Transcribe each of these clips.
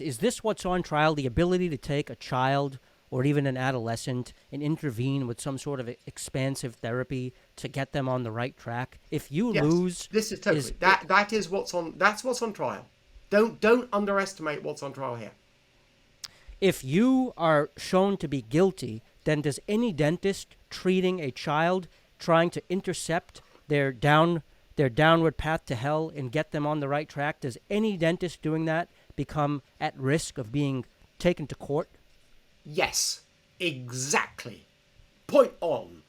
Is this what's on trial, the ability to take a child or even an adolescent and intervene with some sort of expansive therapy to get them on the right track? If you Yes, lose, this is totally that is what's on. That's what's on trial. Don't underestimate what's on trial here. if you are shown to be guilty, then does any dentist treating a child trying to intercept their downward path to hell and get them on the right track, does any dentist doing that become at risk of being taken to court? Yes, exactly. Point on.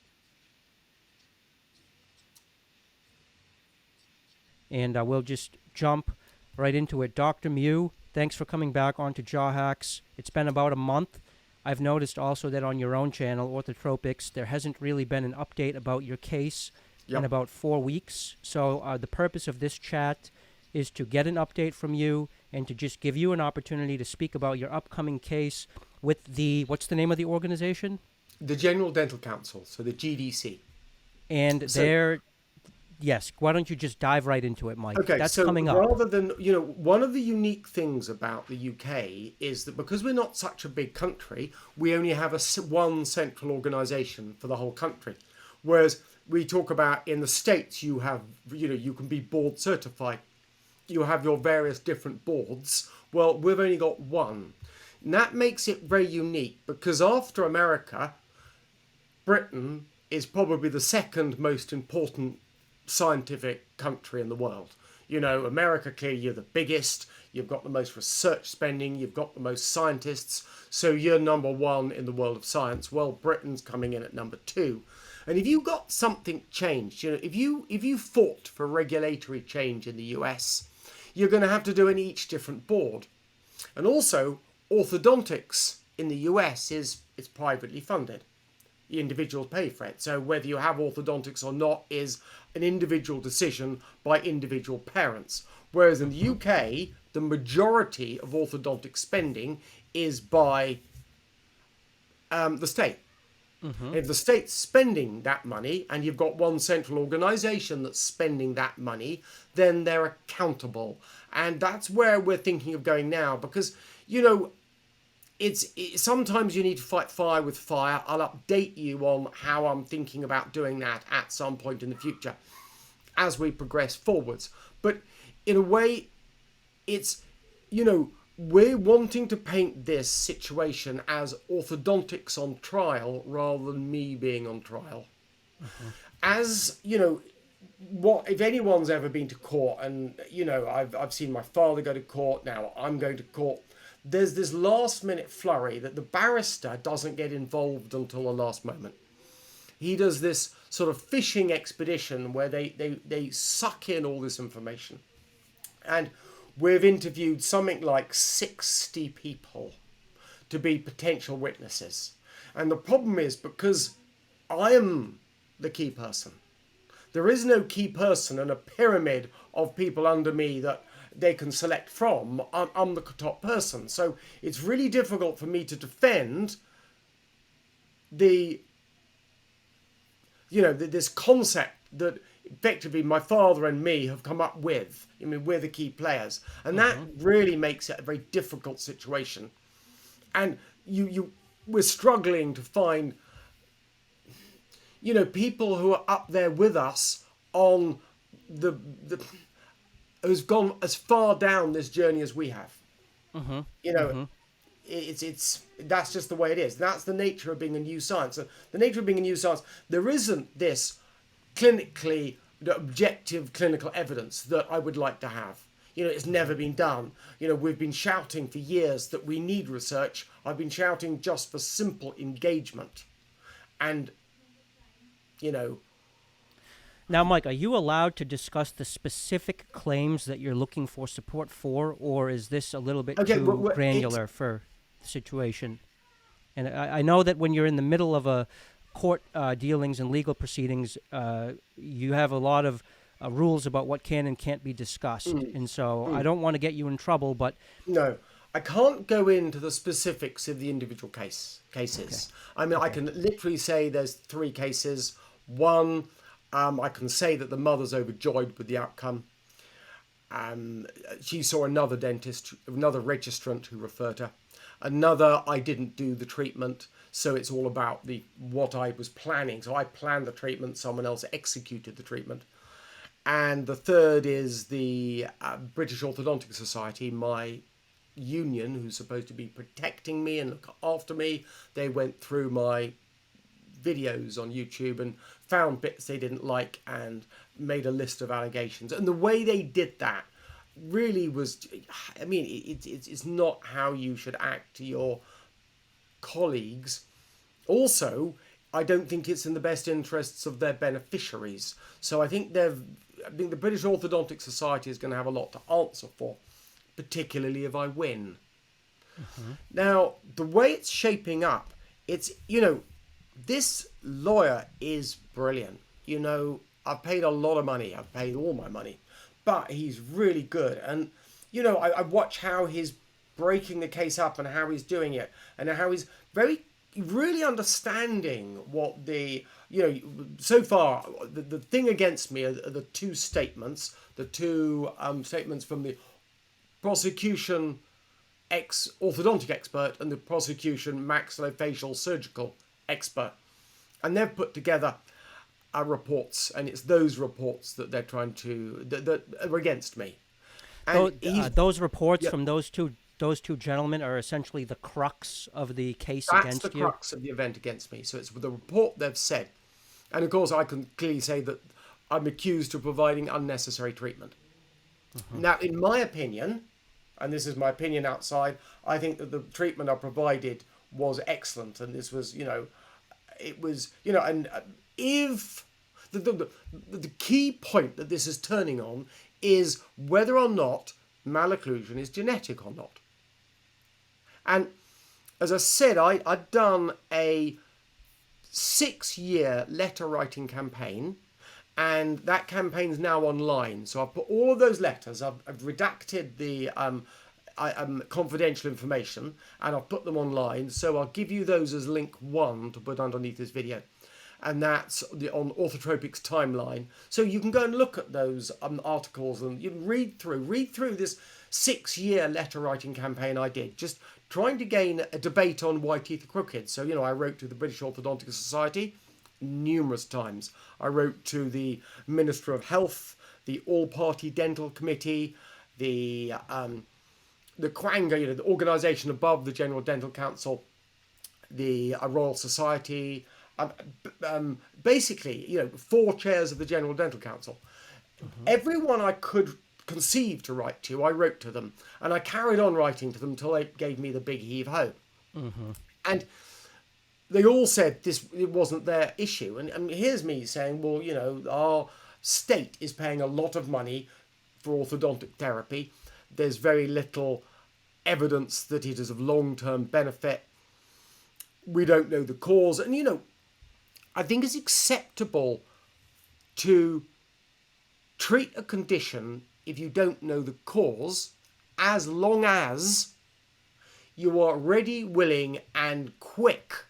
And we'll just jump right into it. Dr. Mew, thanks for coming back onto JawHacks. It's been about a month. I've noticed also that on your own channel, Orthotropics, there hasn't really been an update about your case in about 4 weeks. So the purpose of this chat is to get an update from you and to just give you an opportunity to speak about your upcoming case with the, what's the name of the organization? The General Dental Council, so the GDC. And yes, why don't you just dive right into it, Mike? Okay, That's so coming up. rather than, one of the unique things about the UK is that because we're not such a big country, we only have one central organisation for the whole country. Whereas we talk about in the States, you have, you can be board certified. You have your various different boards. Well, we've only got one. And that makes it very unique because after America, Britain is probably the second most important scientific country in the world. America, clearly you're the biggest, you've got the most research spending, you've got the most scientists, so you're number one in the world of science. Well, Britain's coming in at number two. And if you got something changed, if you fought for regulatory change in the US, you're going to have to do it in each different board. And also, orthodontics in the US it's privately funded. The individuals pay for it. So whether you have orthodontics or not is an individual decision by individual parents. Whereas in the UK, the majority of orthodontic spending is by the state. Mm-hmm. If the state's spending that money and you've got one central organisation that's spending that money, then they're accountable. And that's where we're thinking of going now because, sometimes you need to fight fire with fire. I'll update you on how I'm thinking about doing that at some point in the future as we progress forwards. But in a way, it's, we're wanting to paint this situation as orthodontics on trial rather than me being on trial. Mm-hmm. As, if anyone's ever been to court and, I've seen my father go to court, now I'm going to court, there's this last minute flurry that the barrister doesn't get involved until the last moment. He does this sort of fishing expedition where they suck in all this information. And we've interviewed something like 60 people to be potential witnesses. And the problem is because I am the key person. There is no key person and a pyramid of people under me that they can select from. I'm the top person. So it's really difficult for me to defend this concept that effectively my father and me have come up with. We're the key players. And that really makes it a very difficult situation. And we're struggling to find, people who are up there with us on who's gone as far down this journey as we have. It's that's just the way it is. That's the nature of being a new science. So the nature of being a new science, there isn't this clinically objective clinical evidence that I would like to have. It's never been done. We've been shouting for years that we need research. I've been shouting just for simple engagement. And, Now, Mike, are you allowed to discuss the specific claims that you're looking for support for, or is this a little bit too granular for the situation? And I know that when you're in the middle of a court dealings and legal proceedings, you have a lot of rules about what can and can't be discussed. And so I don't want to get you in trouble, but... No, I can't go into the specifics of the individual cases. Okay. I can literally say there's 3 cases. One... I can say that the mother's overjoyed with the outcome. She saw another dentist, another registrant who referred her. Another, I didn't do the treatment, so it's all about what I was planning. So I planned the treatment, someone else executed the treatment. And the third is the British Orthodontic Society, my union, who's supposed to be protecting me and look after me. They went through my videos on YouTube and found bits they didn't like and made a list of allegations. And the way they did that really was, I mean, it's not how you should act to your colleagues. Also, I don't think it's in the best interests of their beneficiaries. So I think the British Orthodontic Society is going to have a lot to answer for, particularly if I win. Mm-hmm. Now, the way it's shaping up, it's, this lawyer is brilliant. I've paid a lot of money. I've paid all my money. But he's really good. And, I watch how he's breaking the case up and how he's doing it. And how he's really understanding what so far, the thing against me are the two statements. The two statements from the prosecution orthodontic expert and the prosecution maxillofacial surgical expert. And they've put together reports, and it's those reports that they're trying to that are against me. And those reports from those two gentlemen are essentially the crux of the case against you. That's the crux of the event against me. So it's the report they've said, and of course I can clearly say that I'm accused of providing unnecessary treatment. Mm-hmm. Now, in my opinion, and this is my opinion outside, I think that the treatment I provided was excellent, and this was, it was, and if the key point that this is turning on is whether or not malocclusion is genetic or not. And as I said, I'd done a 6-year letter writing campaign, and that campaign's now online. So I've put all of those letters, I've redacted the confidential information, and I've put them online. So I'll give you those as link 1 to put underneath this video. And that's on Orthotropics timeline. So you can go and look at those articles, and you can read through this 6-year letter writing campaign I did, just trying to gain a debate on why teeth are crooked. So, I wrote to the British Orthodontic Society numerous times. I wrote to the Minister of Health, the All-Party Dental Committee, the Quanga, the organisation above the General Dental Council, the Royal Society, basically, 4 chairs of the General Dental Council. Mm-hmm. Everyone I could conceive to write to, I wrote to them, and I carried on writing to them until they gave me the big heave-ho. Mm-hmm. And they all said it wasn't their issue. And here's me saying, well, our state is paying a lot of money for orthodontic therapy. There's very little evidence that it is of long-term benefit. We don't know the cause. And, I think it's acceptable to treat a condition if you don't know the cause, as long as you are ready, willing, and prompt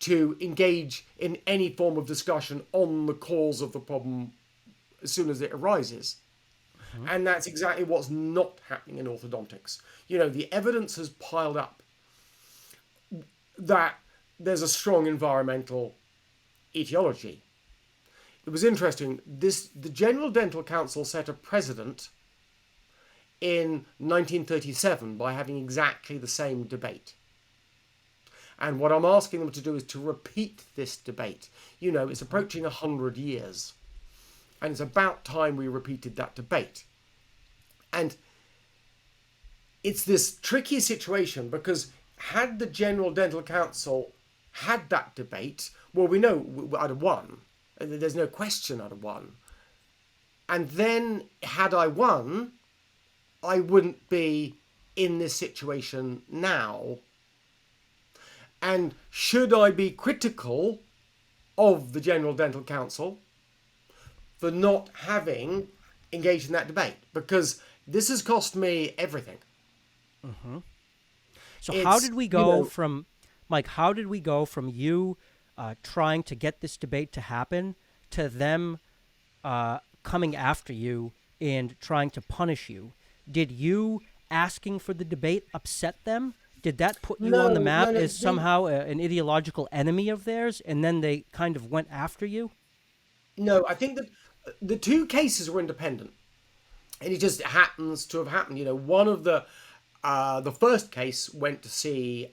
to engage in any form of discussion on the cause of the problem as soon as it arises. Mm-hmm. And that's exactly what's not happening in orthodontics. The evidence has piled up that there's a strong environmental etiology. It was interesting. The General Dental Council set a precedent in 1937 by having exactly the same debate. And what I'm asking them to do is to repeat this debate. It's approaching 100 years. And it's about time we repeated that debate. And it's this tricky situation because had the General Dental Council had that debate, well, we know I'd have won. There's no question I'd have won. And then, had I won, I wouldn't be in this situation now. And should I be critical of the General Dental Council for not having engaged in that debate? Because this has cost me everything. Mm-hmm. So how did we go from... Mike, how did we go from you trying to get this debate to happen to them coming after you and trying to punish you. Did you asking for the debate upset them? Did that put you on the map as somehow an ideological enemy of theirs, and then they kind of went after you? No, I think that the two cases were independent, and it just happens to have happened. One of the first case went to see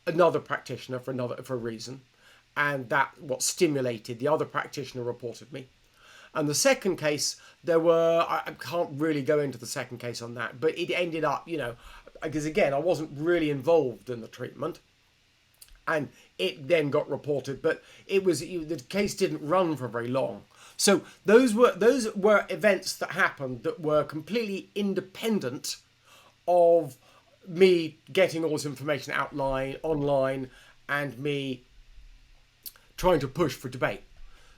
another practitioner for a reason, and that what stimulated the other practitioner reported me. And the second case, I can't really go into the second case on that, but it ended up, because again, I wasn't really involved in the treatment, and it then got reported, but the case didn't run for very long. So those were events that happened that were completely independent of me getting all this information online and me trying to push for debate.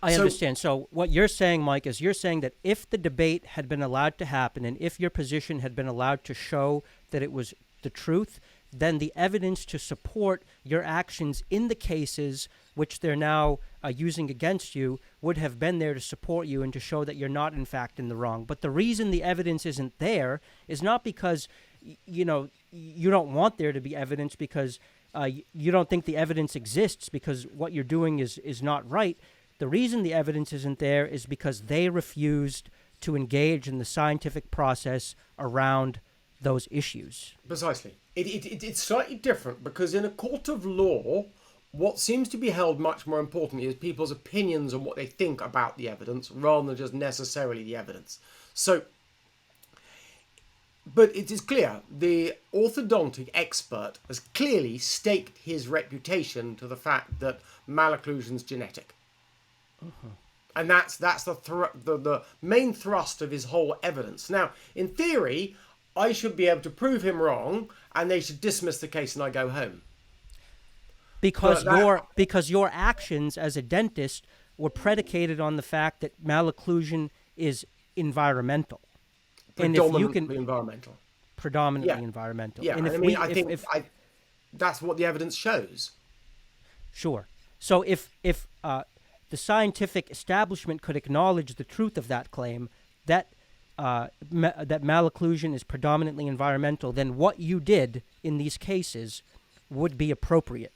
I understand. So what you're saying, Mike, is you're saying that if the debate had been allowed to happen and if your position had been allowed to show that it was the truth, then the evidence to support your actions in the cases which they're now using against you would have been there to support you and to show that you're not, in fact, in the wrong. But the reason the evidence isn't there is not because, you don't want there to be evidence because you don't think the evidence exists because what you're doing is not right. The reason the evidence isn't there is because they refused to engage in the scientific process around those issues. Precisely. It's slightly different because in a court of law, what seems to be held much more importantly is people's opinions on what they think about the evidence rather than just necessarily the evidence. But it is clear the orthodontic expert has clearly staked his reputation to the fact that malocclusion is genetic. And that's the main thrust of his whole evidence. Now, in theory, I should be able to prove him wrong, and they should dismiss the case, and I go home. Because your actions as a dentist were predicated on the fact that malocclusion is environmental. Predominantly environmental. Predominantly environmental. Yeah, and I think that's what the evidence shows. Sure. So if the scientific establishment could acknowledge the truth of that claim, that malocclusion is predominantly environmental, then what you did in these cases would be appropriate.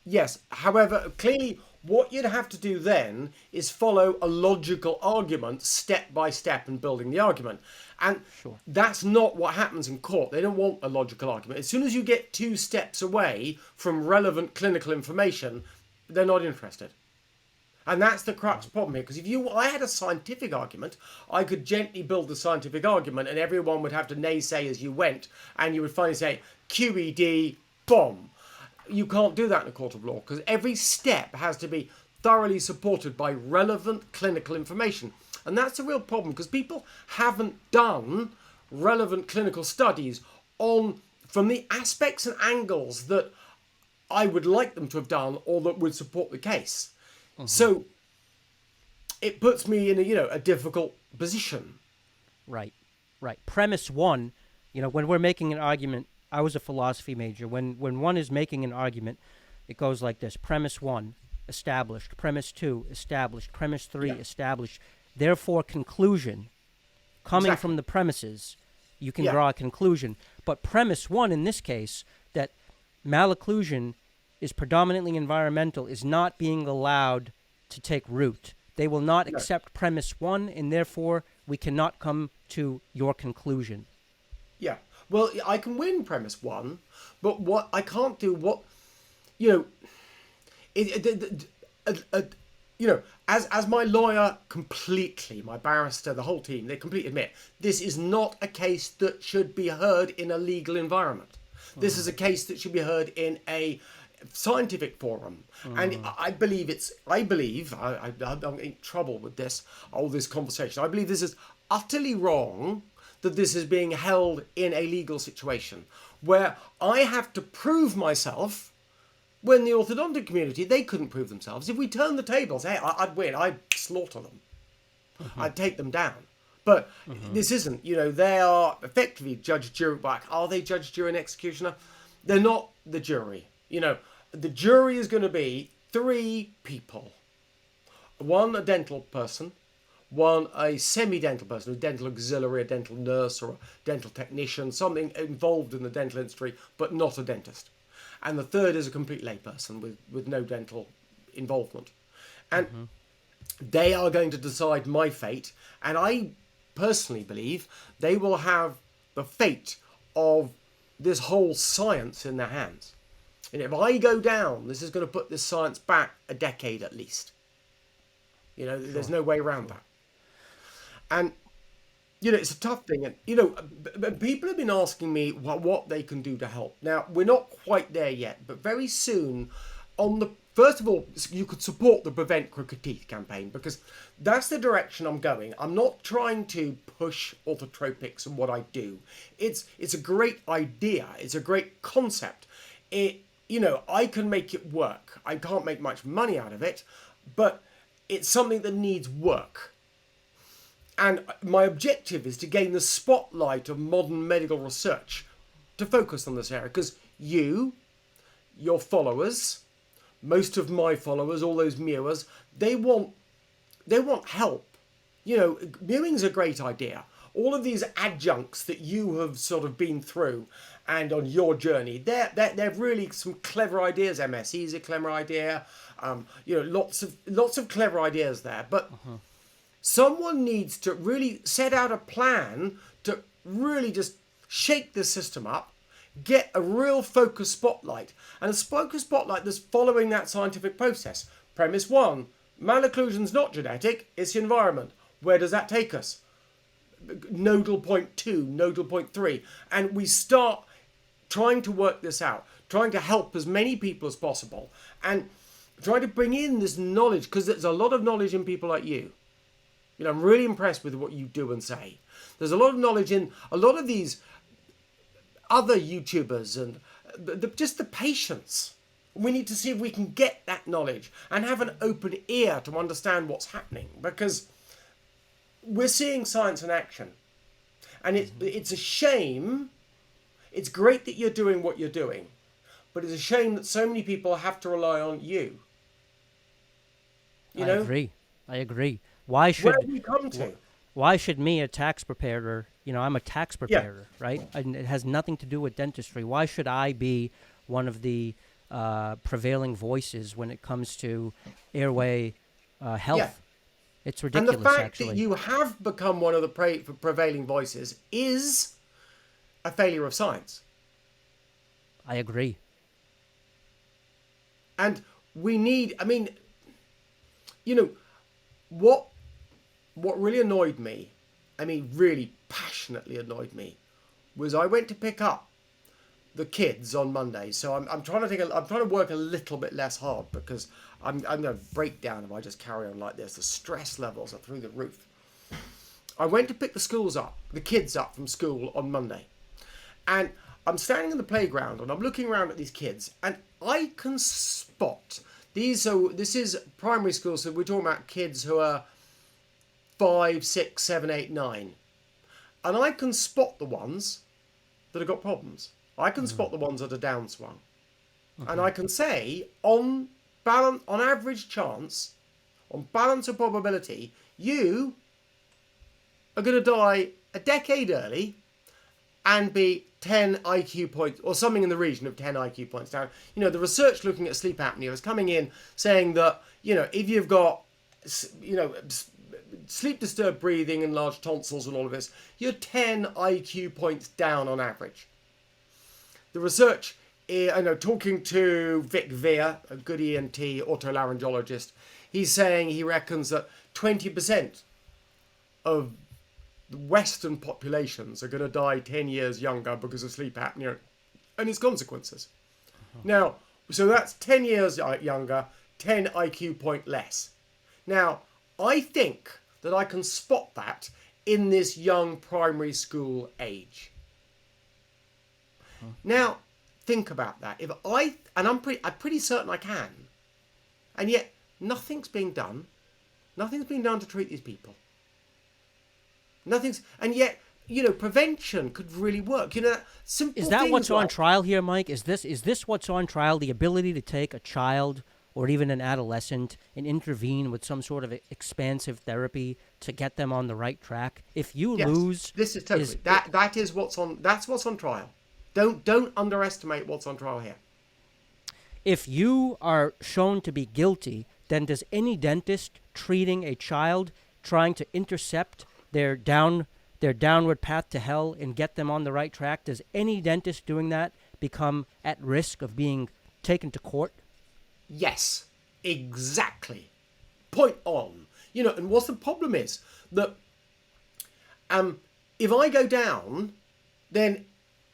Yes. However, clearly what you'd have to do then is follow a logical argument step by step and building the argument. And that's not what happens in court. They don't want a logical argument. As soon as you get 2 steps away from relevant clinical information, they're not interested. And that's the crux problem here. Because if I had a scientific argument, I could gently build the scientific argument and everyone would have to naysay as you went. And you would finally say, QED, bomb. You can't do that in a court of law because every step has to be thoroughly supported by relevant clinical information. And that's a real problem because people haven't done relevant clinical studies from the aspects and angles that I would like them to have done or that would support the case. So it puts me in a difficult position. Right. Premise 1, when we're making an argument, I was a philosophy major. When one is making an argument, it goes like this. Premise 1, established. Premise 2, established. Premise 3, established. Therefore, conclusion. Coming from the premises, you can draw a conclusion. But premise 1 in this case, that malocclusion is predominantly environmental, is not being allowed to take root. They will not accept premise 1, and therefore we cannot come to your conclusion. Yeah. Well, I can win premise 1, but what I can't do, as my lawyer completely, my barrister, the whole team, they completely admit, this is not a case that should be heard in a legal environment. This is a case that should be heard in a scientific forum. And I'm in trouble with all this conversation. I believe this is utterly wrong that this is being held in a legal situation where I have to prove myself when the orthodontic community, they couldn't prove themselves. If we turn the tables, hey, I'd win. I'd slaughter them. I'd take them down. But this isn't, they are effectively judge, jury, but are they judge, jury and executioner? They're not the jury. The jury is going to be 3 people. 1, a dental person, one a semi-dental person, a dental auxiliary, a dental nurse, or a dental technician, something involved in the dental industry, but not a dentist. And the third is a complete layperson with no dental involvement. And they are going to decide my fate. And I personally believe they will have the fate of this whole science in their hands. And if I go down, this is going to put this science back a decade at least. You know, there's no way around that. And, you know, it's a tough thing. And, you know, people have been asking me what they can do to help. Now, we're not quite there yet, but very soon first of all, you could support the Prevent Crooked Teeth campaign, because that's the direction I'm going. I'm not trying to push orthotropics and what I do. It's a great idea. It's a great concept. You know, I can make it work. I can't make much money out of it, but it's something that needs work. And my objective is to gain the spotlight of modern medical research to focus on this area, because your followers, most of my followers, all those mewers, they want help. You know, mewing's a great idea. All of these adjuncts that you have sort of been through and on your journey, they're really some clever ideas. MSE is a clever idea. You know, lots of clever ideas there. But someone needs to really set out a plan to really just shake the system up, get a real focus spotlight, and a focus spotlight that's following that scientific process. Premise 1, malocclusion's not genetic, it's the environment. Where does that take us? Nodal point 2, nodal point 3. And we start trying to work this out, trying to help as many people as possible, and trying to bring in this knowledge, because there's a lot of knowledge in people like you. You know, I'm really impressed with what you do and say. There's a lot of knowledge in a lot of these other YouTubers, and just the patience. We need to see if we can get that knowledge and have an open ear to understand what's happening, because we're seeing science in action. And it's a shame. It's great that you're doing what you're doing, but it's a shame that so many people have to rely on you. You know? I agree. Where have we come to? Why should me, a tax preparer, you know, I'm a tax preparer, right? And it has nothing to do with dentistry. Why should I be one of the prevailing voices when it comes to airway health? Yeah. It's ridiculous, and the fact actually. that you have become one of the prevailing voices is a failure of science. I agree. And we need, I mean, you know, what really annoyed me, I mean, really passionately annoyed me, was I went to pick up the kids on Monday. So I'm trying to work a little bit less hard, because I'm going to break down if I just carry on like this. The stress levels are through the roof. I went to pick the kids up from school on Monday. And I'm standing in the playground and I'm looking around at these kids, and I can spot this is primary school, so we're talking about kids who are 5, 6, 7, 8, 9. And I can spot the ones that have got problems. I can spot the ones that are downswung. And I can say, on average chance, on balance of probability, you are going to die a decade early and be 10 IQ points, or something in the region of 10 IQ points down. You know, the research looking at sleep apnea is coming in saying that, you know, if you've got, you know, sleep disturbed breathing and large tonsils and all of this, you're 10 IQ points down on average. The research, I know, talking to Vic Veer, a good ENT otolaryngologist, he's saying he reckons that 20% of the Western populations are going to die 10 years younger because of sleep apnea and its consequences. Now, so that's 10 years younger, 10 IQ point less. Now, I think that I can spot that in this young primary school age. Now, think about that. I'm pretty certain I can. And yet, nothing's being done. Nothing's being done to treat these people. And yet, you know, prevention could really work. You know, simple. Is that what's on trial here, Mike? Is this what's on trial? The ability to take a child or even an adolescent and intervene with some sort of expansive therapy to get them on the right track. If you Yes, lose, this is totally that is what's on. That's what's on trial. Don't underestimate what's on trial here. if you are shown to be guilty, then does any dentist treating a child trying to intercept their downward path to hell and get them on the right track, does any dentist doing that become at risk of being taken to court? Yes, exactly. Point on. And what's the problem is that if I go down, then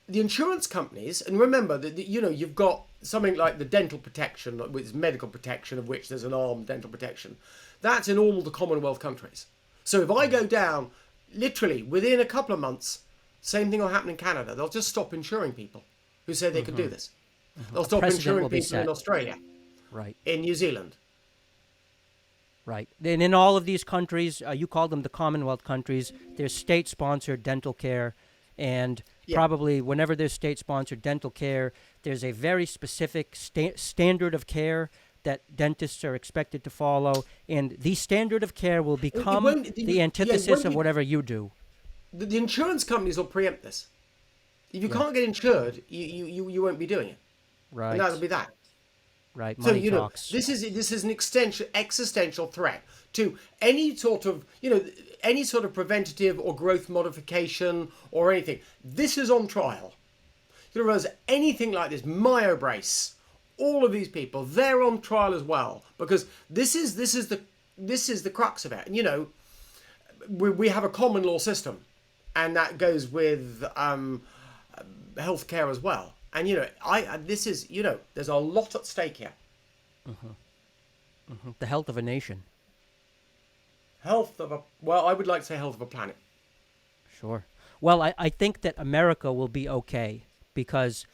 the insurance companies, and remember that you've got something like the dental protection, which is medical protection, of which there's an armed dental protection. That's in all the Commonwealth countries. So if I go down, literally within a couple of months, same thing will happen in Canada. They'll just stop insuring people who say they could do this. They'll stop insuring people in Australia, right, in New Zealand. Right. And in all of these countries, you call them the Commonwealth countries, there's state-sponsored dental care. And probably whenever there's state-sponsored dental care, there's a very specific standard of care that dentists are expected to follow. And the standard of care will become the antithesis of whatever you do. The insurance companies will preempt this. If you can't get insured, you won't be doing it. Right. And that'll be that. Right. So Money talks. this is an existential threat to any sort of preventative or growth modification or anything. This is on trial. Whereas anything like this, MyoBrace, all of these people, they're on trial as well, because this is the crux of it. And we have a common law system, and that goes with healthcare as well. And there's a lot at stake here. The health of a nation. I would like to say health of a planet. Sure. Well, I think that America will be okay because,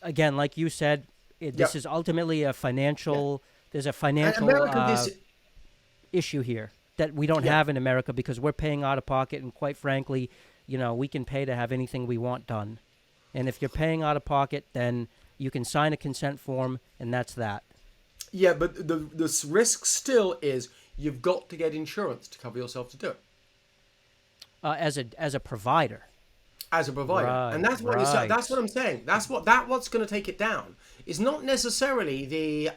again, like you said, this is ultimately a financial. There's a financial issue here that we don't have in America because we're paying out of pocket, and quite frankly, we can pay to have anything we want done. And if you're paying out of pocket, then you can sign a consent form, and that's that. Yeah, but the risk still is you've got to get insurance to cover yourself to do it. As a provider. As a provider, right, and that's what that's what I'm saying. What's going to take it down. It's not necessarily the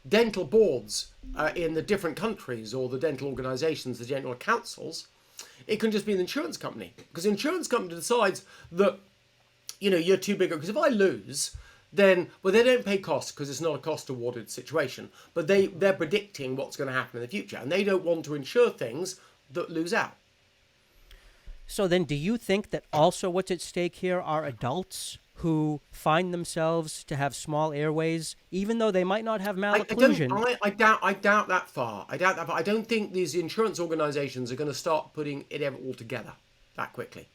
dental boards in the different countries or the dental organisations, the dental councils. It can just be an insurance company, because the insurance company decides that you're too big. Because if I lose, then they don't pay costs because it's not a cost awarded situation, but they're predicting what's going to happen in the future, and they don't want to insure things that lose out. So then, do you think that also what's at stake here are adults who find themselves to have small airways, even though they might not have malocclusion? I doubt that far. I don't think these insurance organisations are going to start putting it all together that quickly.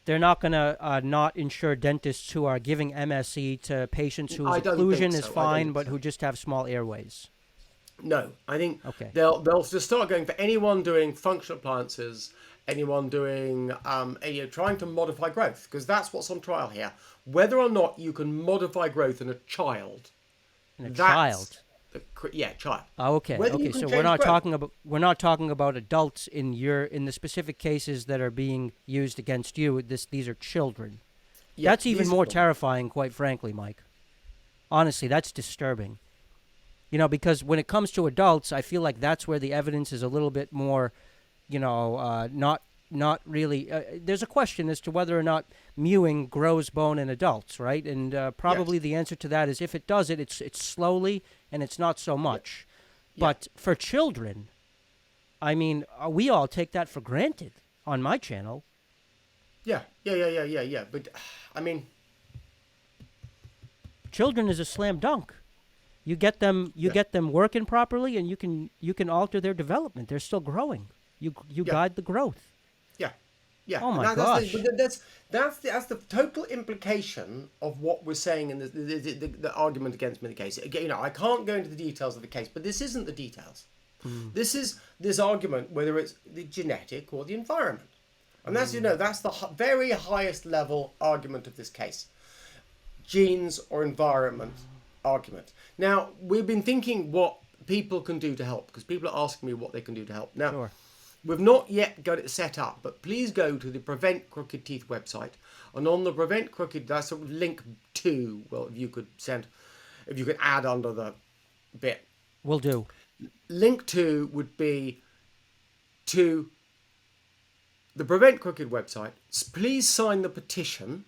They're not going to not insure dentists who are giving MSE to patients whose occlusion is fine, but who just have small airways. No, I think they'll just start going for anyone doing functional appliances, anyone doing trying to modify growth, because that's what's on trial here. Whether or not you can modify growth in a child. Child. Child. Oh, okay. Okay, so we're not talking about adults in the specific cases that are being used against you. These are children. Yeah, that's even more terrifying, quite frankly, Mike. Honestly, that's disturbing. Because when it comes to adults, I feel like that's where the evidence is a little bit more, not really. There's a question as to whether or not mewing grows bone in adults, right? And probably the answer to that is if it does it's slowly and it's not so much. Yeah. But for children, I mean, we all take that for granted on my channel. Yeah. But I mean, children is a slam dunk. You get them working properly, and you can alter their development. They're still growing. You guide the growth. Yeah. Oh my gosh. That's the total implication of what we're saying in the argument against me in the case. Again, I can't go into the details of the case, but this isn't the details. This is this argument, whether it's the genetic or the environment, and that's that's the very highest level argument of this case. Genes or environment argument. Now, we've been thinking what people can do to help, because people are asking me what they can do to help. Now, Sure. we've not yet got it set up, but please go to the Prevent Crooked Teeth website. And on the Prevent Crooked, that's a link to, well, if you could add under the bit. Will do. Link to would be to the Prevent Crooked website. Please sign the petition.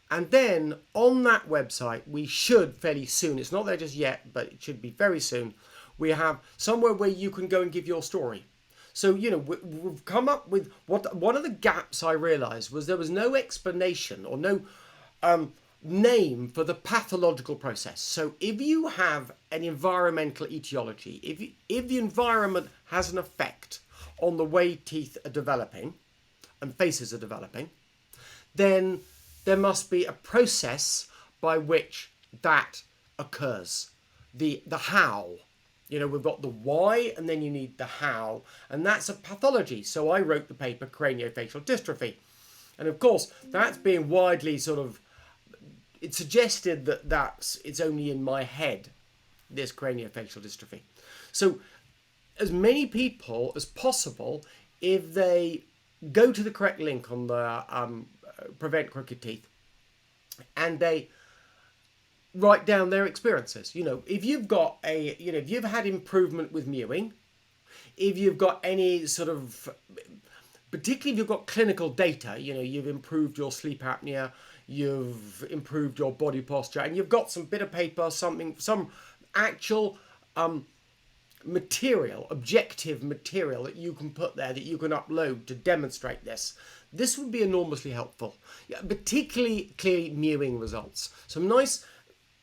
And then on that website, we should fairly soon, it's not there just yet, but it should be very soon, we have somewhere where you can go and give your story. So, we've come up with one of the gaps I realised was there was no explanation or no name for the pathological process. So if you have an environmental etiology, if the environment has an effect on the way teeth are developing and faces are developing, then there must be a process by which that occurs. The how. We've got the why, and then you need the how, and that's a pathology. So I wrote the paper Craniofacial Dystrophy, and of course that's being widely it's suggested that it's only in my head, this craniofacial dystrophy. So as many people as possible, if they go to the correct link on the Prevent Crooked Teeth, and they write down their experiences. If you've got if you've had improvement with mewing, if you've got any particularly if you've got clinical data, you've improved your sleep apnea, you've improved your body posture, and you've got some bit of paper, some actual material, objective material that you can put there, that you can upload to demonstrate this. This would be enormously helpful, particularly clearly mewing results. Some nice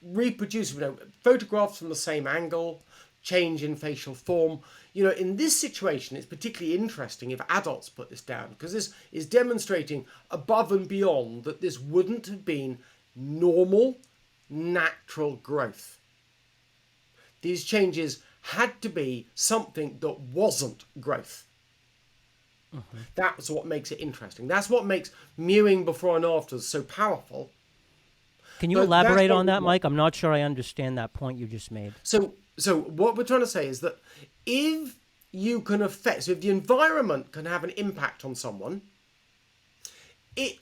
reproducible photographs from the same angle, change in facial form. In this situation, it's particularly interesting if adults put this down, because this is demonstrating above and beyond that this wouldn't have been normal, natural growth. These changes had to be something that wasn't growth. Mm-hmm. That's what makes it interesting. That's what makes mewing before and after so powerful. Can you elaborate on that, Mike? I'm not sure I understand that point you just made. So what we're trying to say is that if you can if the environment can have an impact on someone, it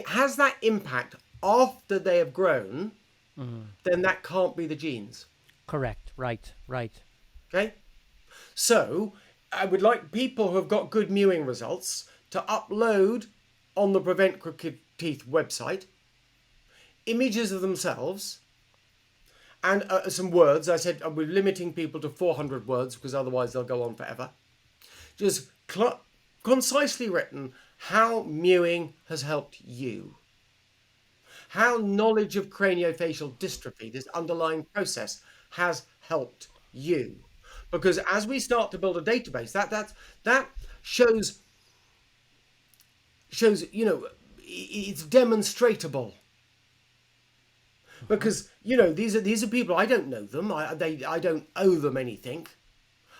has that impact after they have grown, then that can't be the genes. Correct. Right. Okay? So I would like people who have got good mewing results to upload on the Prevent Crooked Teeth website images of themselves and some words. I said we're limiting people to 400 words because otherwise they'll go on forever. Just concisely written how mewing has helped you. How knowledge of craniofacial dystrophy, this underlying process, has helped you. Because as we start to build a database, that shows it's demonstratable. Because these are people, I don't know them, I don't owe them anything,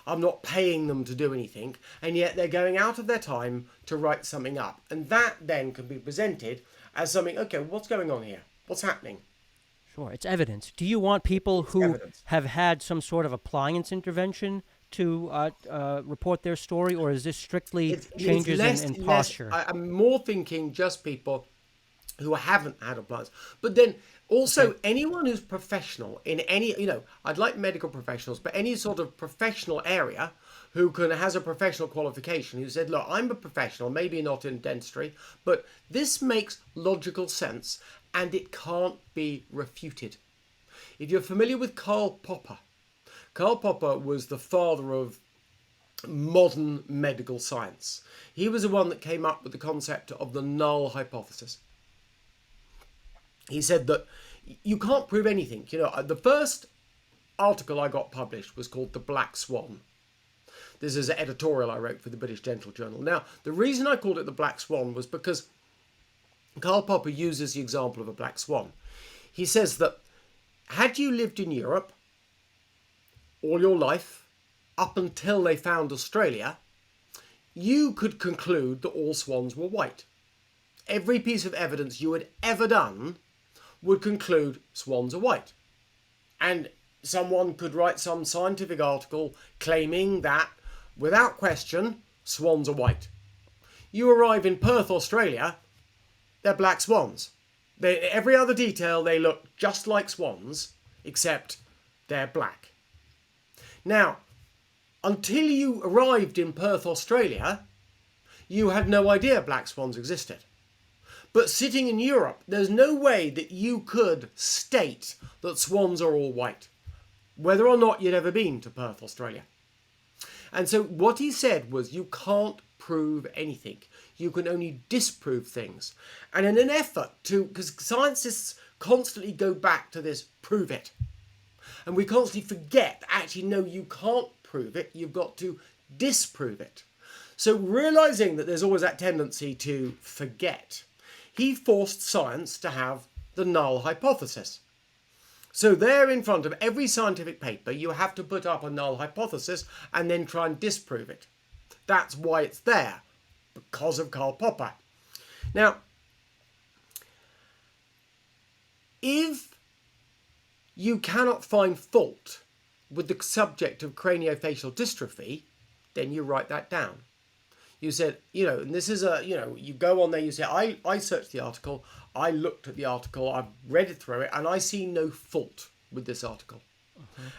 I'm not paying them to do anything, and yet they're going out of their time to write something up, and that then can be presented as something. Okay, what's going on here? What's happening? Sure, it's evidence. Do you want people who have had some sort of appliance intervention to report their story, or is this strictly changes in posture? I'm more thinking just people who haven't had appliance, but then also anyone who's professional in any, I'd like medical professionals, but any sort of professional area who has a professional qualification, who said, look, I'm a professional, maybe not in dentistry, but this makes logical sense and it can't be refuted. If you're familiar with Karl Popper was the father of modern medical science. He was the one that came up with the concept of the null hypothesis. He said that you can't prove anything. The first article I got published was called The Black Swan. This is an editorial I wrote for the British Dental Journal. Now, the reason I called it The Black Swan was because Karl Popper uses the example of a black swan. He says that had you lived in Europe all your life, up until they found Australia, you could conclude that all swans were white. Every piece of evidence you had ever done would conclude swans are white. And someone could write some scientific article claiming that, without question, swans are white. You arrive in Perth, Australia, they're black swans. Every other detail, they look just like swans, except they're black. Now, until you arrived in Perth, Australia, you had no idea black swans existed. But sitting in Europe, there's no way that you could state that swans are all white, whether or not you'd ever been to Perth, Australia. And so what he said was, you can't prove anything. You can only disprove things. And in an effort to, because scientists constantly go back to this, prove it. And we constantly forget, actually, no, you can't prove it. You've got to disprove it. So realizing that there's always that tendency to forget, he forced science to have the null hypothesis. So there in front of every scientific paper, you have to put up a null hypothesis and then try and disprove it. That's why it's there, because of Karl Popper. Now, if you cannot find fault with the subject of craniofacial dystrophy, then you write that down. You said, and this is you go on there, you say, I searched the article, I looked at the article, I've read it through it, and I see no fault with this article.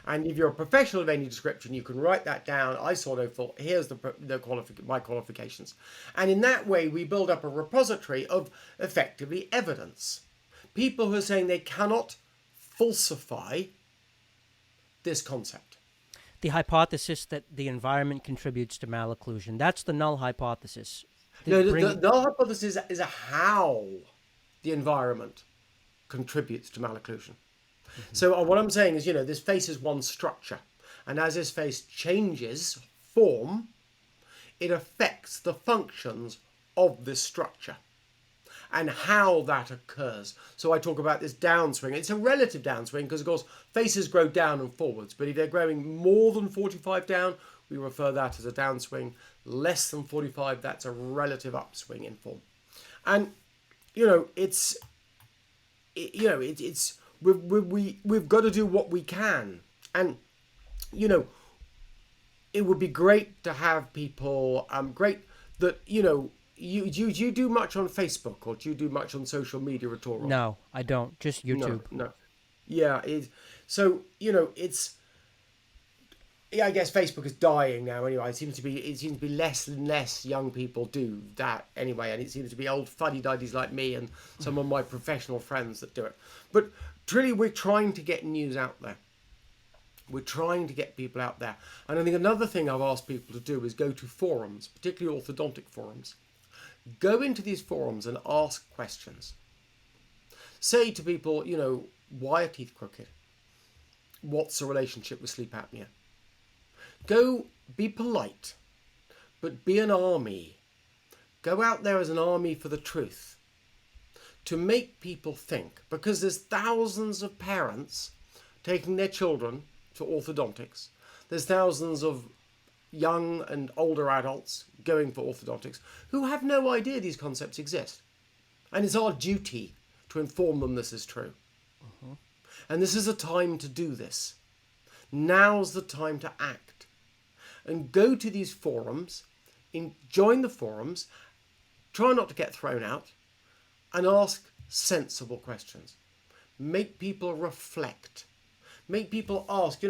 And if you're a professional of any description, you can write that down. I saw no fault. Here's my qualifications. And in that way, we build up a repository of effectively evidence. People who are saying they cannot falsify this concept. The hypothesis that the environment contributes to malocclusion. That's the null hypothesis. No, the null hypothesis is how the environment contributes to malocclusion. So what I'm saying is, this face is one structure. And as this face changes form, it affects the functions of this structure and how that occurs. So I talk about this downswing. It's a relative downswing because, of course, faces grow down and forwards. But if they're growing more than 45 down, we refer that as a downswing. Less than 45, that's a relative upswing in form. And, we've got to do what we can. And, it would be great to have people, that, you do much on Facebook, or do you do much on social media at all? No, I don't. Just YouTube. No. Yeah. I guess Facebook is dying now anyway. It seems to be less and less young people do that anyway. And it seems to be old fuddy-duddies like me and some of my professional friends that do it. But truly, we're trying to get news out there. We're trying to get people out there. And I think another thing I've asked people to do is go to forums, particularly orthodontic forums. Go into these forums and ask questions. Say to people, why are teeth crooked? What's the relationship with sleep apnea? Go be polite, but be an army. Go out there as an army for the truth. To make people think, because there's thousands of parents taking their children to orthodontics. There's thousands of young and older adults going for orthodontics who have no idea these concepts exist. And it's our duty to inform them this is true. And this is a time to do this. Now's the time to act. And go to these forums, join the forums, try not to get thrown out, and ask sensible questions. Make people reflect. Make people ask,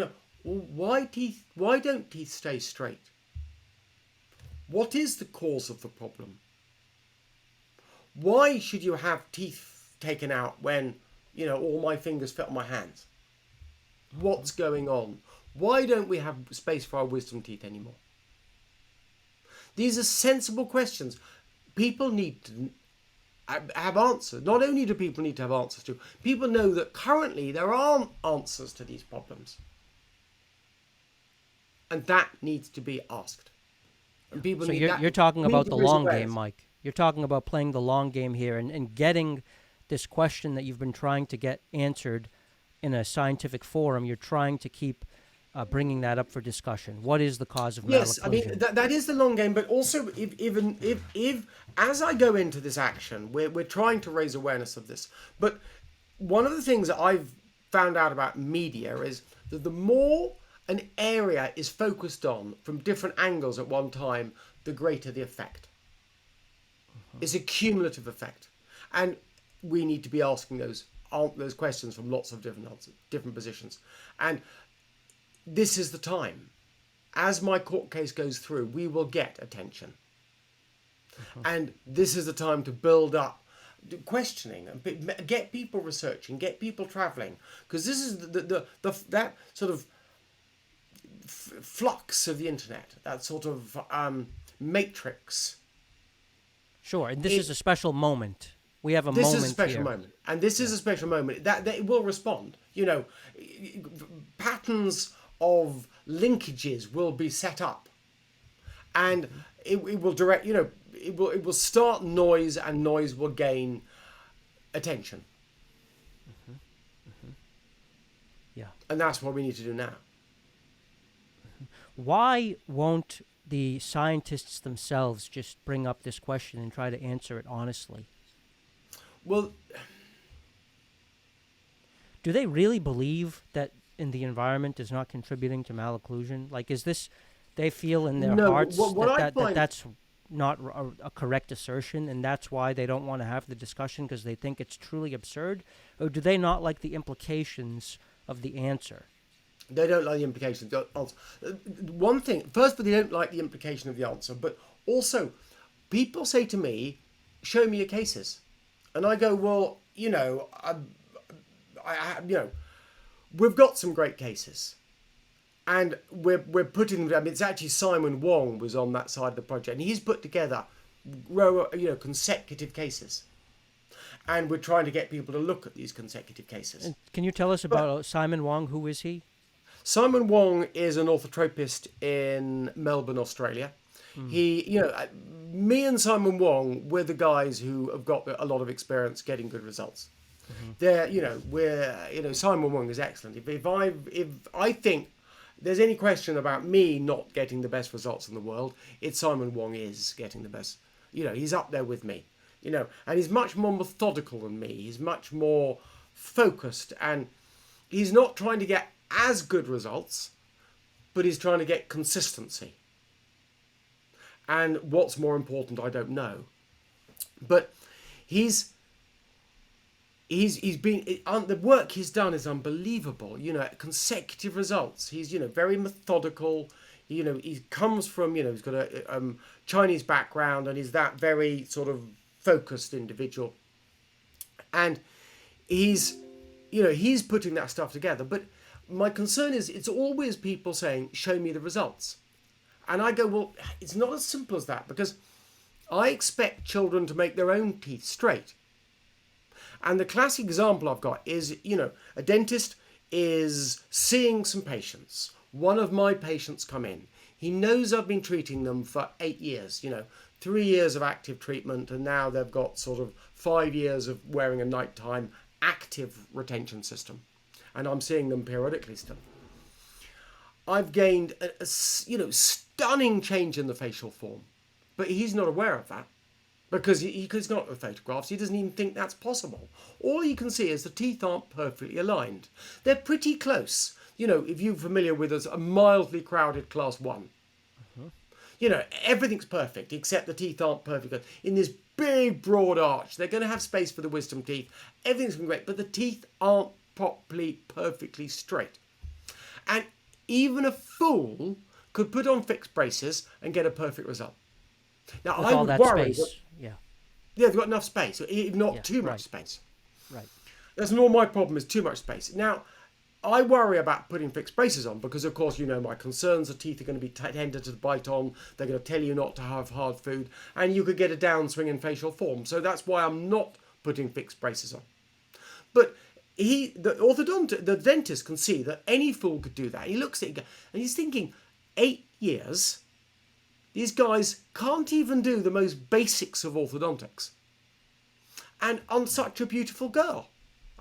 why don't teeth stay straight? What is the cause of the problem? Why should you have teeth taken out when, all my fingers fit on my hands? What's going on? Why don't we have space for our wisdom teeth anymore? These are sensible questions. People need to have answers. Not only do people need to have answers to, people know that currently there aren't answers to these problems. And that needs to be asked. And people so need you're talking about the long awareness. game, Mike. You're talking about playing the long game here and getting this question that you've been trying to get answered in a scientific forum. You're trying to keep bringing that up for discussion. What is the cause of malocclusion? Yes, I mean, that is the long game, but also if as I go into this action, we're trying to raise awareness of this. But one of the things that I've found out about media is that the more an area is focused on from different angles at one time, the greater the effect. It's a cumulative effect. And we need to be asking those questions from lots of different positions. And this is the time. As my court case goes through, we will get attention. And this is the time to build up questioning and get people researching, get people traveling, because this is that sort of flux of the internet, that sort of matrix. Sure, and this is a special moment. We have a moment here. This is a special moment, and this is a special moment that it will respond. You know, patterns of linkages will be set up, and it will direct. You know, it will start noise, and noise will gain attention. Yeah, and that's what we need to do now. Why won't the scientists themselves just bring up this question and try to answer it honestly? Well, do they really believe that in the environment is not contributing to malocclusion? Like, is this, they feel in their hearts that that's not a correct assertion, and that's why they don't want to have the discussion because they think it's truly absurd? Or do they not like the implications of the answer? They don't like the implications of the answer. One thing, first, but they don't like the implication of the answer, but also people say to me, show me your cases. And I go, well, you know, we've got some great cases. And we're putting, I mean, it's actually Simon Wong was on that side of the project, and he's put together, consecutive cases. And we're trying to get people to look at these consecutive cases. And can you tell us about Simon Wong? Who is he? Simon Wong is an orthotropist in Melbourne, Australia. He, me and Simon Wong, we're the guys who have got a lot of experience getting good results. Simon Wong is excellent. If I think there's any question about me not getting the best results in the world, it's Simon Wong is getting the best. He's up there with me. And he's much more methodical than me. He's much more focused, and he's not trying to get as good results, but he's trying to get consistency. And what's more important, I don't know. But he's been, the work he's done is unbelievable. Consecutive results. He's very methodical. He comes from he's got a Chinese background, and he's that very sort of focused individual. And he's putting that stuff together. But my concern is it's always people saying, show me the results. And I go, well, it's not as simple as that, because I expect children to make their own teeth straight. And the classic example I've got is, a dentist is seeing some patients. One of my patients come in. He knows I've been treating them for 8 years, 3 years of active treatment, and now they've got sort of 5 years of wearing a nighttime active retention system. And I'm seeing them periodically still. I've gained a stunning change in the facial form, but he's not aware of that because he's not the photographs. He doesn't even think that's possible. All he can see is the teeth aren't perfectly aligned. They're pretty close. If you're familiar with a mildly crowded class 1, everything's perfect except the teeth aren't perfect. In this big broad arch, they're going to have space for the wisdom teeth. Everything's going to be great, but the teeth aren't properly, perfectly straight. And even a fool could put on fixed braces and get a perfect result. Now, with I all would that worry. space. Yeah, they've got enough space, if not too much space. Right. That's not my problem, is too much space. Now, I worry about putting fixed braces on because, of course, my concerns, the teeth are going to be tender to bite on. They're going to tell you not to have hard food, and you could get a downswing in facial form. So that's why I'm not putting fixed braces on. But the dentist can see that any fool could do that. He looks at it and he's thinking, 8 years, these guys can't even do the most basics of orthodontics. And on such a beautiful girl.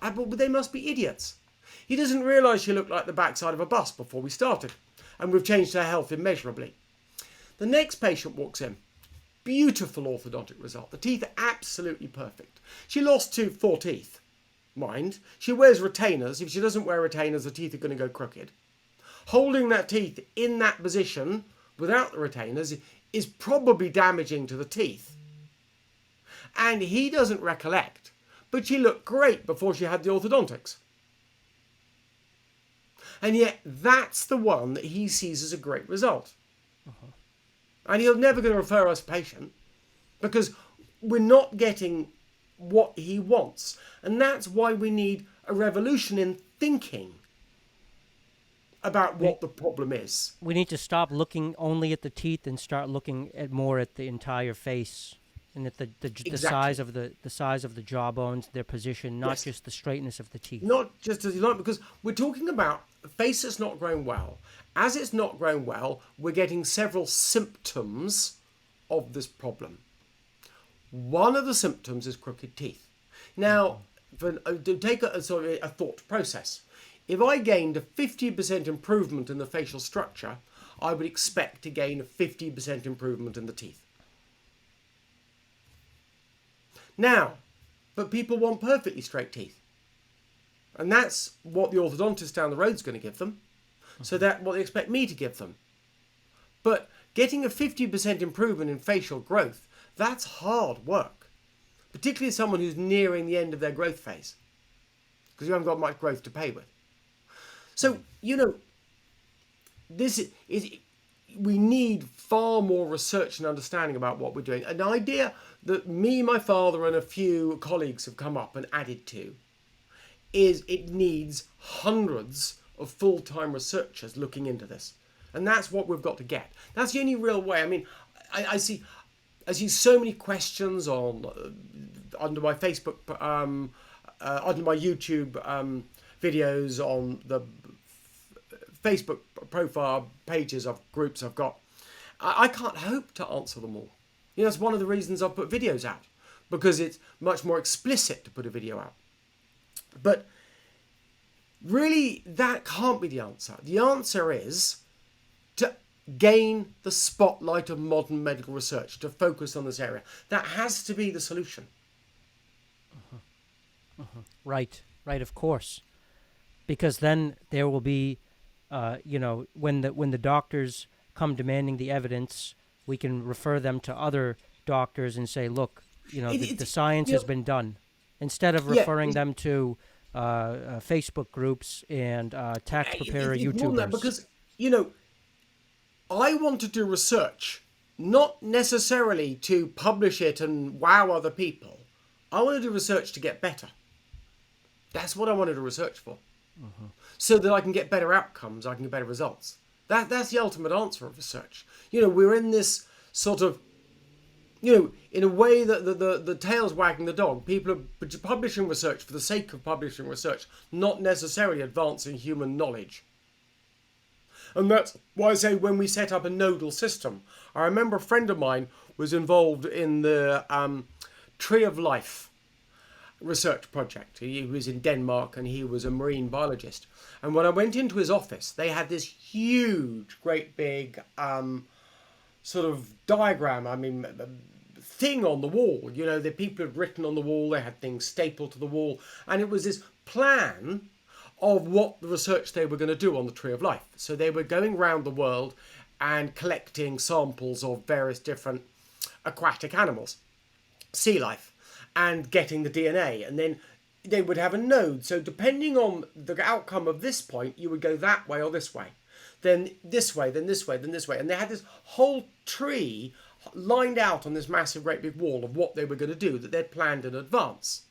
They must be idiots. He doesn't realise she looked like the backside of a bus before we started. And we've changed her health immeasurably. The next patient walks in. Beautiful orthodontic result. The teeth are absolutely perfect. She lost 4 teeth. mind. She wears retainers. If she doesn't wear retainers, the teeth are going to go crooked. Holding that teeth in that position without the retainers is probably damaging to the teeth. And he doesn't recollect, but she looked great before she had the orthodontics. And yet that's the one that he sees as a great result. And he'll never going to refer us a patient because we're not getting what he wants. And that's why we need a revolution in thinking about what the problem is. We need to stop looking only at the teeth and start looking at more at the entire face and at the size of the size of the jawbones, their position, not just the straightness of the teeth. Not just as you like, because we're talking about a face that's not grown well. As it's not grown well, we're getting several symptoms of this problem. One of the symptoms is crooked teeth. Now, to take a thought process, if I gained a 50% improvement in the facial structure, I would expect to gain a 50% improvement in the teeth. Now, but people want perfectly straight teeth. And that's what the orthodontist down the road is going to give them. So that's what they expect me to give them. But getting a 50% improvement in facial growth, that's hard work. Particularly someone who's nearing the end of their growth phase. Because you haven't got much growth to pay with. So, this is we need far more research and understanding about what we're doing. An idea that me, my father, and a few colleagues have come up and added to is it needs hundreds of full-time researchers looking into this. And that's what we've got to get. That's the only real way. I mean, I see so many questions on under my Facebook, under my YouTube videos, on the Facebook profile pages of groups I've got. I can't hope to answer them all. That's one of the reasons I've put videos out, because it's much more explicit to put a video out. But really, that can't be the answer. The answer is to gain the spotlight of modern medical research, to focus on this area. That has to be the solution. Right, of course. Because then there will be, when the doctors come demanding the evidence, we can refer them to other doctors and say, look, the science has been done. Instead of referring them to Facebook groups and tax preparer YouTubers. More than that, because, I want to do research, not necessarily to publish it and wow other people. I want to do research to get better. That's what I want to do research for. So that I can get better outcomes, I can get better results. That's the ultimate answer of research. We're in this sort of, in a way that the tail's wagging the dog. People are publishing research for the sake of publishing research, not necessarily advancing human knowledge. And that's why I say when we set up a nodal system, I remember a friend of mine was involved in the Tree of Life research project. He was in Denmark and he was a marine biologist. And when I went into his office, they had this huge, great big sort of diagram, thing on the wall. The people had written on the wall, they had things stapled to the wall. And it was this plan of what the research they were going to do on the Tree of Life. So they were going around the world and collecting samples of various different aquatic animals, sea life, and getting the DNA. And then they would have a node. So depending on the outcome of this point, you would go that way or this way. Then this way, then this way, then this way. And they had this whole tree lined out on this massive, great big wall of what they were going to do that they'd planned in advance.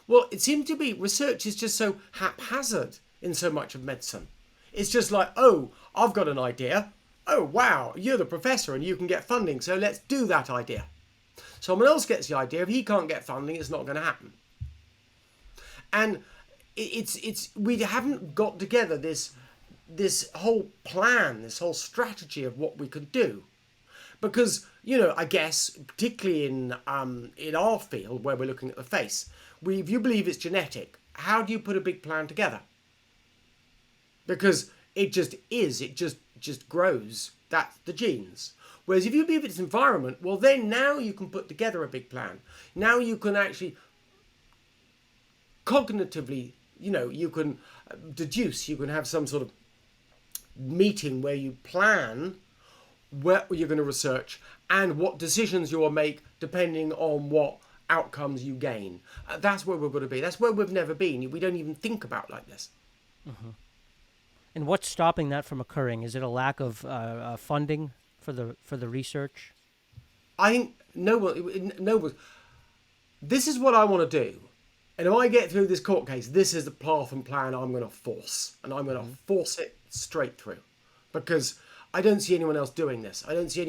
Well, it seemed to be research is just so haphazard in so much of medicine. It's just like, oh, I've got an idea. Oh, wow, you're the professor and you can get funding, so let's do that idea. Someone else gets the idea. If he can't get funding, it's not going to happen. And we haven't got together this whole plan, this whole strategy of what we could do. Because, I guess, particularly in our field where we're looking at the face, if you believe it's genetic, how do you put a big plan together? Because it just is, it just grows. That's the genes. Whereas if you believe it's environment, well then now you can put together a big plan. Now you can actually cognitively, you can deduce, you can have some sort of meeting where you plan where you're going to research and what decisions you will make depending on what outcomes you gain. That's where we're going to be. That's where we've never been. We don't even think about like this. Mm-hmm. And what's stopping that from occurring? Is it a lack of funding for the research? I think no. This is what I want to do. And if I get through this court case, this is the path and plan I'm going to force. And I'm going to force it straight through. Because I don't see anyone else doing this. I don't see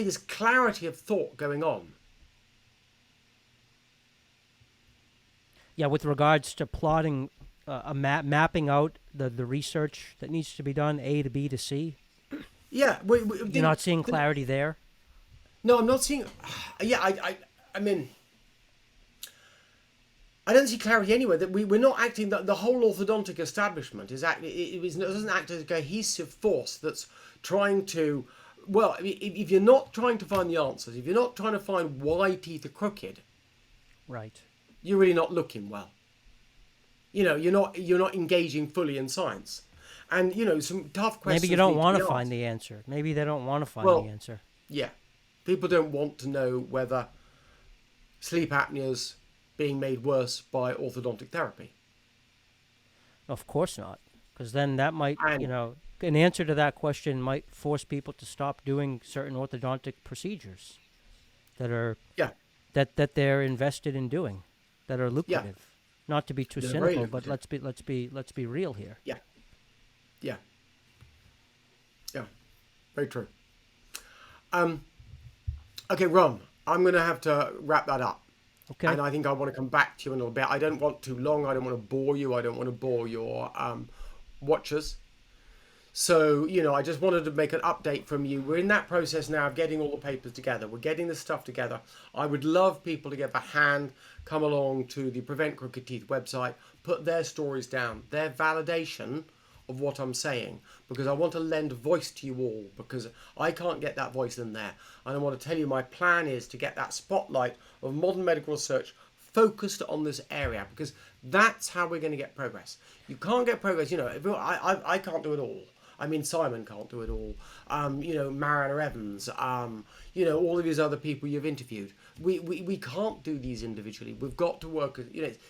this clarity of thought going on. Yeah, with regards to plotting, mapping out the research that needs to be done, A to B to C. Yeah. You're not seeing clarity there? No, I'm not seeing... Yeah, I mean... I don't see clarity anywhere. That we're not acting... The whole orthodontic establishment doesn't act as a cohesive force that's trying to... Well, if you're not trying to find the answers, if you're not trying to find why teeth are crooked... Right. You're really not looking well. You're not engaging fully in science. And, some tough questions... Maybe you don't want to find the answer. Maybe they don't want to find the answer. Yeah. People don't want to know whether sleep apnea's being made worse by orthodontic therapy. Of course not. Because then that might, an answer to that question might force people to stop doing certain orthodontic procedures that are that they're invested in doing, that are lucrative. Yeah. Not to be too cynical, but let's be real here. Yeah. Yeah. Yeah. Very true. Okay, Ron, I'm going to have to wrap that up. Okay. And I think I want to come back to you in a little bit. I don't want too long. I don't want to bore you. I don't want to bore your watchers. So, I just wanted to make an update from you. We're in that process now of getting all the papers together. We're getting the stuff together. I would love people to get their hand, come along to the Prevent Crooked Teeth website, put their stories down, their validation of what I'm saying, because I want to lend a voice to you all, because I can't get that voice in there. And I want to tell you my plan is to get that spotlight of modern medical research focused on this area, because that's how we're going to get progress. You can't get progress, I can't do it all. I mean, Simon can't do it all. Mariner Evans, all of these other people you've interviewed. We can't do these individually. We've got to work.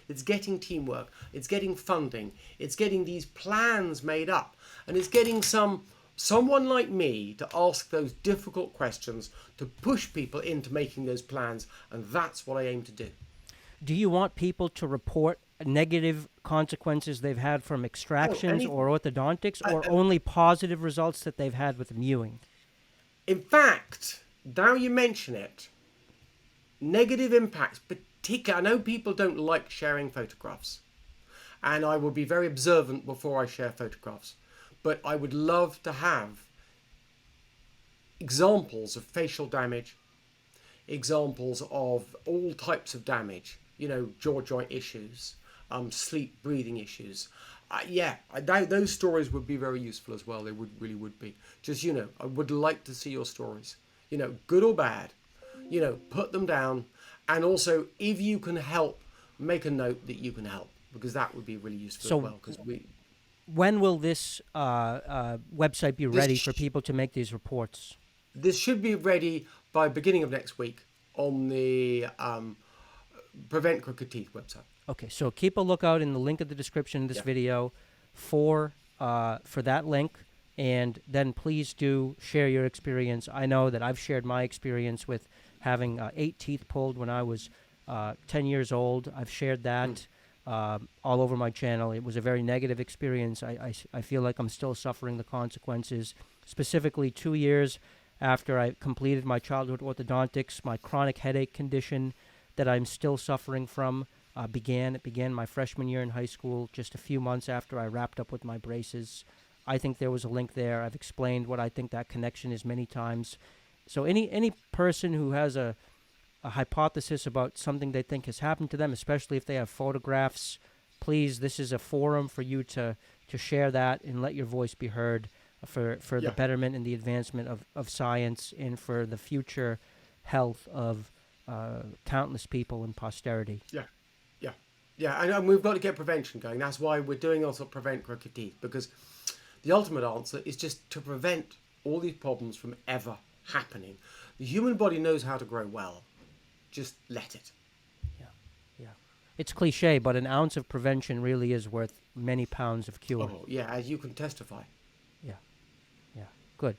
It's getting teamwork. It's getting funding. It's getting these plans made up, and it's getting someone like me to ask those difficult questions, to push people into making those plans, and that's what I aim to do. Do you want people to report negative consequences they've had from extractions or orthodontics, or only positive results that they've had with mewing? In fact, now you mention it, negative impacts, particularly, I know people don't like sharing photographs, and I will be very observant before I share photographs, but I would love to have examples of facial damage, examples of all types of damage, jaw joint issues, sleep breathing issues. Those stories would be very useful as well. They really would be. Just, I would like to see your stories, good or bad, put them down. And also, if you can help, make a note that you can help, because that would be really useful as well. Because when will this website be ready for people to make these reports? This should be ready by beginning of next week on the Prevent Crooked Teeth website. Okay, so keep a lookout in the link of the description of this video for that link, and then please do share your experience. I know that I've shared my experience with having 8 teeth pulled when I was 10 years old. I've shared that all over my channel. It was a very negative experience. I feel like I'm still suffering the consequences. Specifically, 2 years after I completed my childhood orthodontics, my chronic headache condition that I'm still suffering from began. It began my freshman year in high school, just a few months after I wrapped up with my braces. I think there was a link there. I've explained what I think that connection is many times. So any person who has a hypothesis about something they think has happened to them, especially if they have photographs, please, this is a forum for you to share that and let your voice be heard for the betterment and the advancement of science, and for the future health of countless people in posterity. Yeah, yeah, yeah. And we've got to get prevention going. That's why we're doing also Prevent Crooked Teeth, because the ultimate answer is just to prevent all these problems from ever happening. The human body knows how to grow well. Just let it. Yeah, yeah. It's cliche, but an ounce of prevention really is worth many pounds of cure. Oh, yeah, as you can testify. Yeah, yeah. Good.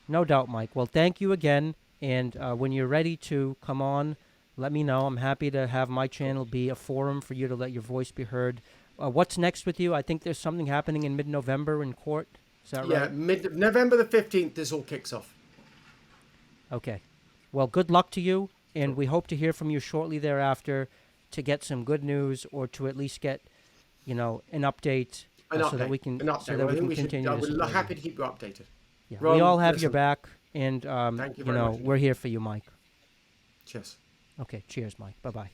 No doubt, Mike. Well, thank you again. And when you're ready to come on, let me know. I'm happy to have my channel be a forum for you to let your voice be heard. What's next with you? I think there's something happening in mid-November in court. Is that right? Yeah, November the 15th, this all kicks off. Okay. Well, good luck to you, and we hope to hear from you shortly thereafter to get some good news, or to at least get, an update, so that we can continue. I would be happy to keep you updated. Yeah. Ron, We all have listen. your back, and Thank you very much. we're here for you, Mike. Cheers. Okay. Cheers, Mike. Bye-bye.